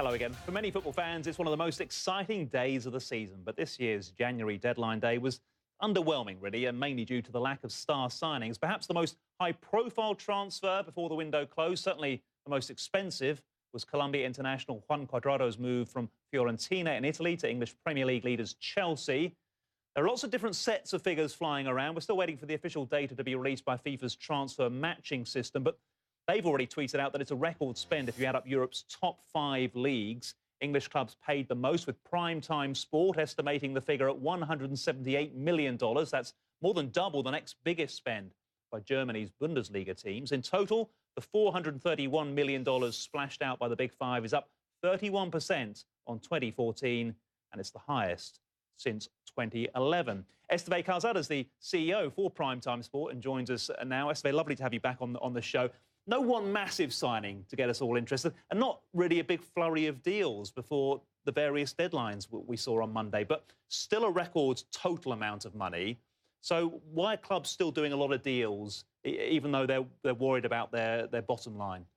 Hello again. For many football fans, it's one of the most exciting days of the season. But this year's January deadline day was underwhelming, really, and mainly due to the lack of star signings. Perhaps the most high-profile transfer before the window closed, certainly the most expensive, was Colombia international Juan Cuadrado's move from Fiorentina in Italy to English Premier League leaders Chelsea. There are lots of different sets of figures flying around. We're still waiting for the official data to be released by FIFA's transfer matching system, but they've already tweeted out that it's a record spend if you add up Europe's top 5 leagues. English clubs paid the most, with Primetime Sport estimating the figure at $178 million. That's more than double the next biggest spend by Germany's Bundesliga teams. In total, the $431 million splashed out by the Big Five is up 31% on 2014, and it's the highest since 2011. Esteve Calzada is the CEO for Primetime Sport and joins us now. Esteve, lovely to have you back on the show. No one massive signing to get us all interested, and not really a big flurry of deals before the various deadlines we saw on Monday, but still a record total amount of money. So why are clubs still doing a lot of deals, even though they're worried about their bottom line?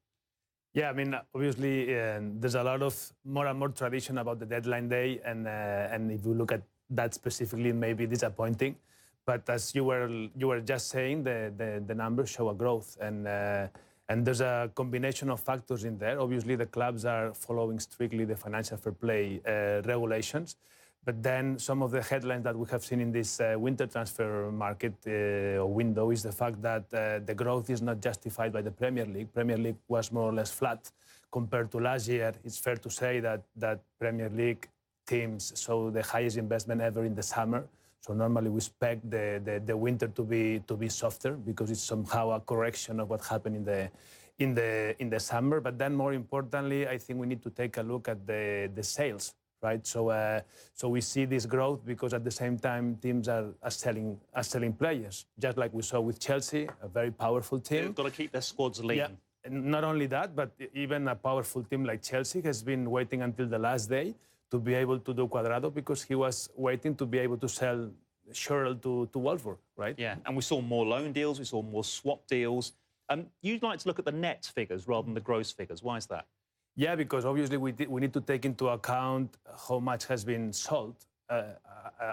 Yeah, I mean, obviously, there's a lot of more and more tradition about the deadline day, and if you look at that specifically, it may be disappointing. But as you were just saying, the numbers show a growth, and there's a combination of factors in there. Obviously, the clubs are following strictly the financial fair play regulations. But then some of the headlines that we have seen in this winter transfer market window is the fact that the growth is not justified by the Premier League. Premier League was more or less flat compared to last year. It's fair to say that Premier League teams saw the highest investment ever in the summer. So normally we expect the winter to be softer because it's somehow a correction of what happened in the summer. But then more importantly, I think we need to take a look at the sales. Right, so we see this growth because at the same time teams are selling players, just like we saw with Chelsea, a very powerful team. They've got to keep their squads lean. Yeah, and not only that, but even a powerful team like Chelsea has been waiting until the last day to be able to do Cuadrado because he was waiting to be able to sell Sherrill to Wolfsburg, right? Yeah, and we saw more loan deals, we saw more swap deals. You'd like to look at the net figures rather than the gross figures. Why is that? Yeah, because obviously we need to take into account how much has been sold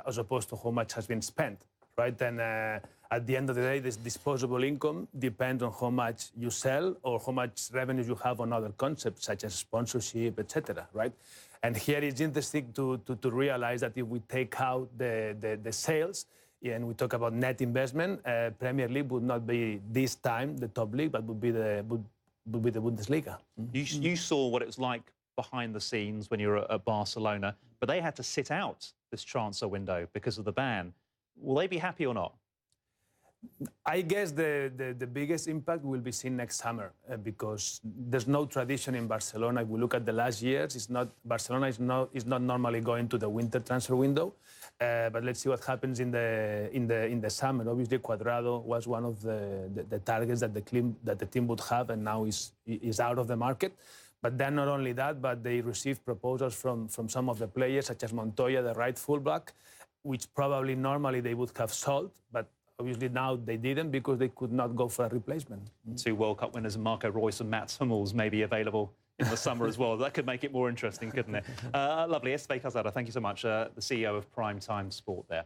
as opposed to how much has been spent, right? And at the end of the day, this disposable income depends on how much you sell or how much revenue you have on other concepts such as sponsorship, etc., right? And here it's interesting to realize that if we take out the sales and we talk about net investment, Premier League would not be this time the top league, but would be the Bundesliga. You saw what it was like behind the scenes when you were at Barcelona, but they had to sit out this transfer window because of the ban. Will they be happy or not? I guess the biggest impact will be seen next summer because there's no tradition in Barcelona. If we look at the last years, Barcelona is not normally going to the winter transfer window. But let's see what happens in the summer. Obviously, Cuadrado was one of the targets that the team would have, and now is out of the market. But then not only that, but they received proposals from some of the players, such as Montoya, the right fullback, which probably normally they would have sold, but obviously now they didn't because they could not go for a replacement. 2 World Cup winners, Marco Reus and Mats Hummels, may be available in the summer as well. That could make it more interesting, couldn't it? Lovely. Esteve Calzada, thank you so much, the CEO of Primetime Sport there.